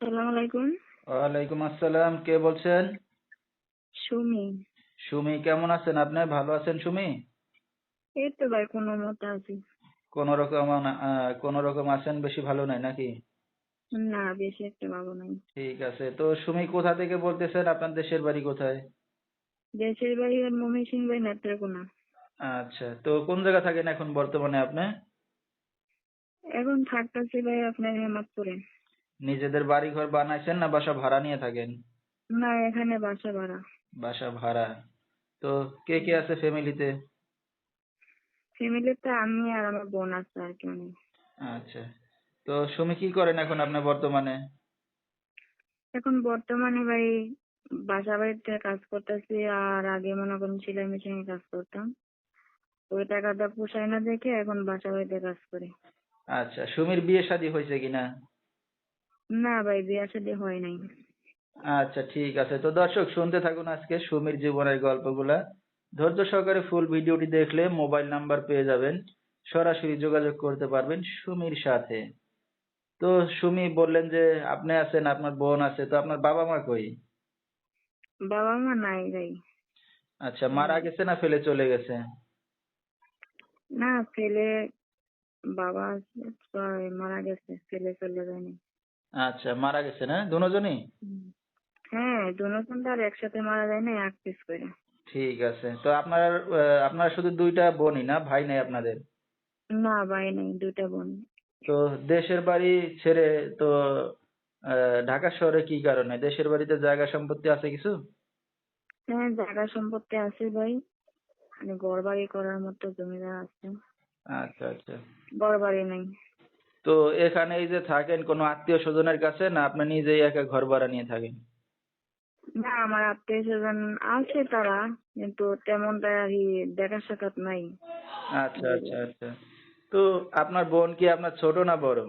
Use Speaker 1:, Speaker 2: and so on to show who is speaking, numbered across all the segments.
Speaker 1: সালাম আলাইকুম।
Speaker 2: ওয়ালাইকুম আসসালাম, কে বলছেন?
Speaker 1: সুমি।
Speaker 2: সুমি, কেমন আছেন আপনি? ভালো আছেন সুমি?
Speaker 1: এই তো ভাই কোনো মতে আছি।
Speaker 2: কোন রকম আছেন, বেশি ভালো নাই নাকি?
Speaker 1: না, বেশি একটা ভালো নাই।
Speaker 2: ঠিক আছে। তো সুমি, কোথা থেকে বলতেছেন? আপনার দেশের বাড়ি কোথায়?
Speaker 1: দেশের বাড়ি ময়মনসিংহ ভাই, নেত্রকোনা।
Speaker 2: আচ্ছা, তো কোন জায়গা থাকেন এখন বর্তমানে আপনি?
Speaker 1: এখন থাকতেছি ভাই আপনার হেমাদপুরে।
Speaker 2: নিজেদের বাড়ি ঘর বানাইছেন না বাসা ভাড়া নিয়ে থাকেন?
Speaker 1: না, এখানে বাসা ভাড়া।
Speaker 2: বাসা ভাড়া। তো কে কে আছে ফ্যামিলিতে?
Speaker 1: ফ্যামিলিতে আমি আর আমার বোন আছে, আর কেউ নেই।
Speaker 2: আচ্ছা। তো সুমি, কি করেন এখন আপনি বর্তমানে?
Speaker 1: এখন বর্তমানে ভাই বাসা বাড়িতে কাজ করতেছি, আর আগে মনে করেন সেলাই মেশিনে কাজ করতাম। ওই টাকাটা পোষায় না দেখে এখন বাসা বাড়িতে কাজ করি।
Speaker 2: আচ্ছা, সুমির বিয়ে শাদী হয়েছে কিনা?
Speaker 1: না ভাই, বিয়ে শাদী হয় নাই।
Speaker 2: আচ্ছা, ঠিক আছে। তো দর্শক, শুনতে থাকুন আজকে সুমির জীবনের গল্পগুলা। ধৈর্য সহকারে ফুল ভিডিওটি দেখলে মোবাইল নাম্বার পেয়ে যাবেন, সরাসরি যোগাযোগ করতে পারবেন সুমির সাথে। তো সুমি বললেন যে আপনি আছেন, আপনার বোন আছে, তো আপনার বাবা মা কই?
Speaker 1: বাবা মা নাই ভাই।
Speaker 2: আচ্ছা, মারা গেছে না ফেলে চলে গেছে?
Speaker 1: না, ছেলে বাবা মারা গেছে, ছেলে চলে যায়নি।
Speaker 2: আচ্ছা, মারা গেছে না দুজনই?
Speaker 1: হুম। হ্যাঁ, দুজন তো আর একসাথে মারা যায় না, এক পিস করে।
Speaker 2: ঠিক আছে। তো আপনারা শুধু দুইটা বোনই না, ভাই নাই আপনাদের?
Speaker 1: না, ভাই নেই, দুটা বোন।
Speaker 2: তো দেশের বাড়ি ছেড়ে তো ঢাকা শহরে কি কারণে? দেশের বাড়িতে জায়গা সম্পত্তি আছে কিছু?
Speaker 1: হ্যাঁ, জায়গা সম্পত্তি আছে ভাই, মানে ঘর বাড়ি করার মতো জমিদার আছে।
Speaker 2: আচ্ছা, আচ্ছা।
Speaker 1: ঘর বাড়ি নেই।
Speaker 2: তো এখানে এই যে থাকেন কোনো আত্মীয় স্বজনের কাছে, না আপনি নিজেই একা ঘর ভাড়া নিয়ে থাকেন?
Speaker 1: না, আমার আত্মীয় স্বজন আছে তারা, কিন্তু তেমনটা আর কি দেখা সাক্ষাৎ নাই।
Speaker 2: আচ্ছা, আচ্ছা, আচ্ছা। তো আপনার বোন কি আপনার ছোট না বড়?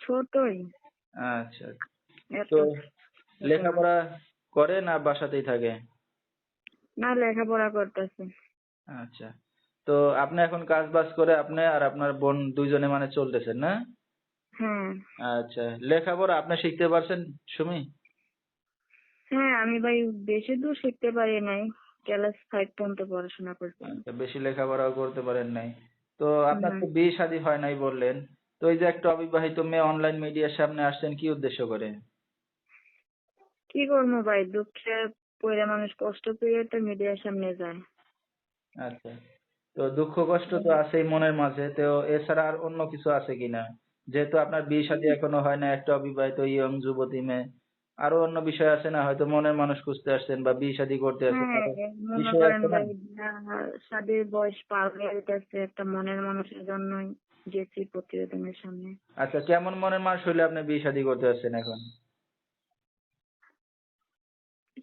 Speaker 1: ছোটই।
Speaker 2: আচ্ছা।
Speaker 1: এত
Speaker 2: তো
Speaker 1: ছোট না।
Speaker 2: লেখাপড়া করে না বাসাতেই থাকে?
Speaker 1: না, লেখাপড়া করতেছে।
Speaker 2: আচ্ছা। তো আপনি এখন কাজ বাজ করে আপনি আর আপনার বোন দুইজনে মানে চলতেছেন না?
Speaker 1: হ্যাঁ।
Speaker 2: আচ্ছা, লেখাপড়া আপনি শিখতে পারছেন সুমি?
Speaker 1: হ্যাঁ, আমি ভাই বেশি দূর শিখতে পারি নাই। ক্লাস 5 পর্যন্ত পড়াশোনা করছি।
Speaker 2: আচ্ছা, বেশি লেখাপড়াও করতে পারেন নাই। তো আপনার
Speaker 1: না।
Speaker 2: তো বিয়ে শাদী হয় নাই বললেন। তো এই যে একটা অবিবাহিত মেয়ে অনলাইন মিডিয়ার সামনে আসছেন কি উদ্দেশ্য করে?
Speaker 1: কি করবো ভাই, দুঃখে পড়ে মানুষ কষ্ট পেয়ে তো মিডিয়ার সামনে যায়।
Speaker 2: আচ্ছা। তো দুঃখ কষ্ট তো আছেই মনের মাঝে। তো এছাড়া আর অন্য কিছু আছে কিনা? যেহেতু আপনার বিয়ে শাদী এখনো হয় না, একটা অবিবাহিত ইয়ং যুবতী মেয়ে। আরো অন্য বিষয় আছে না? হয়তো মনের মানুষ খুঁজতে আসছেন বা বিয়ে শাদী করতে আসছেন।
Speaker 1: হ্যাঁ,
Speaker 2: আরো
Speaker 1: মনে
Speaker 2: বিষয়
Speaker 1: করেন
Speaker 2: আছে না?
Speaker 1: ভাই, শাদীর বয়স পার হয়ে গেছে, একটা মনের মানুষের জন্যই গেছি প্রতিবেদনের সামনে।
Speaker 2: আচ্ছা, কেমন মনের মানুষ হইলে আপনি বিয়ে শাদী করতে আসছেন এখন?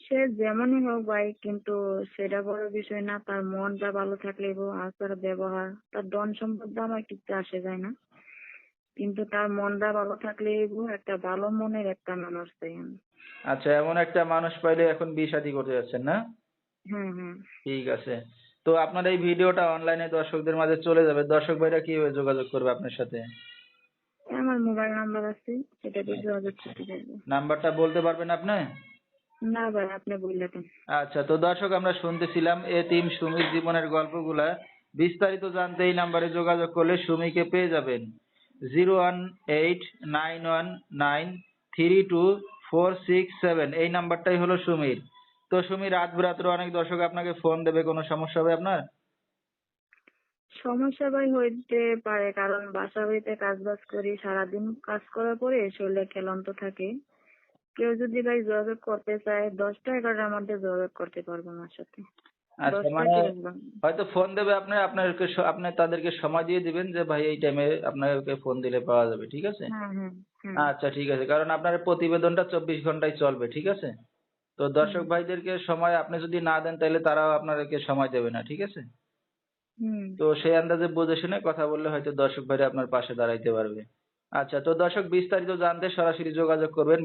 Speaker 1: সে যেমনই হোক ভাই, কিন্তু সেটা বড় বিষয় না, তার মনটা ভালো থাকলে আর তার ব্যবহার, তার ধন সম্পদ আমার কিছু আসে যায় না, কিন্তু তার মনটা ভালো থাকলে একটা ভালো মনের একটা মানুষ চাই আমি।
Speaker 2: আচ্ছা, এমন একটা মানুষ পাইলে এখন বিয়ে শাদী করতে যাচ্ছেন না?
Speaker 1: হ্যাঁ, হ্যাঁ।
Speaker 2: ঠিক আছে। তো আপনার এই ভিডিওটা অনলাইনে দর্শকদের মাঝে চলে যাবে। দর্শক ভাইরা কিভাবে যোগাযোগ করবে আপনার সাথে?
Speaker 1: আমার মোবাইল নাম্বার আছে, সেটা দিয়ে
Speaker 2: আচ্ছা,
Speaker 1: যোগাযোগ
Speaker 2: আচ্ছা।
Speaker 1: করতে পারবো।
Speaker 2: নাম্বারটা বলতে পারবেন আপনি?
Speaker 1: না ভাই, আপনি বললে দেন।
Speaker 2: আচ্ছা, তো দর্শক, আমরা শুনতেছিলাম এতিম সুমির জীবনের গল্পগুলা। বিস্তারিত জানতে এই নাম্বারে যোগাযোগ করলে সুমিকে পেয়ে যাবেন। 01891932467, এই নাম্বারটাই হলো সুমির। তো সুমি, রাত বিরাত্রে অনেক দর্শক আপনাকে ফোন দেবে, কোনো সমস্যা হবে আপনার?
Speaker 1: সমস্যা ভাই হইতে পারে, কারণ বাসা বাড়িতে কাজ বাজ করি, সারাদিন কাজ করার পরে শরীরে ক্লান্ত থাকে। কেউ যদি ভাই যোগাযোগ করতে চায় 10টা 11টার মধ্যে যোগাযোগ করতে পারবো আমার সাথে।
Speaker 2: আচ্ছা,
Speaker 1: 10টা
Speaker 2: মানে
Speaker 1: কি রাখবেন?
Speaker 2: হয়তো ফোন দেবে আপনি তাদেরকে সময় দিয়ে দিবেন যে ভাই এই টাইমে আপনাকে ফোন দিলে পাওয়া যাবে, ঠিক আছে?
Speaker 1: হ্যাঁ, হ্যাঁ, হ্যাঁ।
Speaker 2: আচ্ছা, ঠিক আছে, কারণ আপনার প্রতিবেদনটা 24 ঘন্টায় চলবে, ঠিক আছে? তো
Speaker 1: হুম,
Speaker 2: দর্শক ভাইদেরকে সময় আপনি যদি না দেন তাহলে তারাও আপনাদেরকে সময় দেবে না, ঠিক আছে?
Speaker 1: হুম।
Speaker 2: তো সেই আন্দাজে বুঝে শুনে কথা বললে হয়তো দর্শক ভাইরা আপনার পাশে দাঁড়াইতে পারবে। আচ্ছা, তো দর্শক, বিস্তারিত জানতে সরাসরি যোগাযোগ করবেন।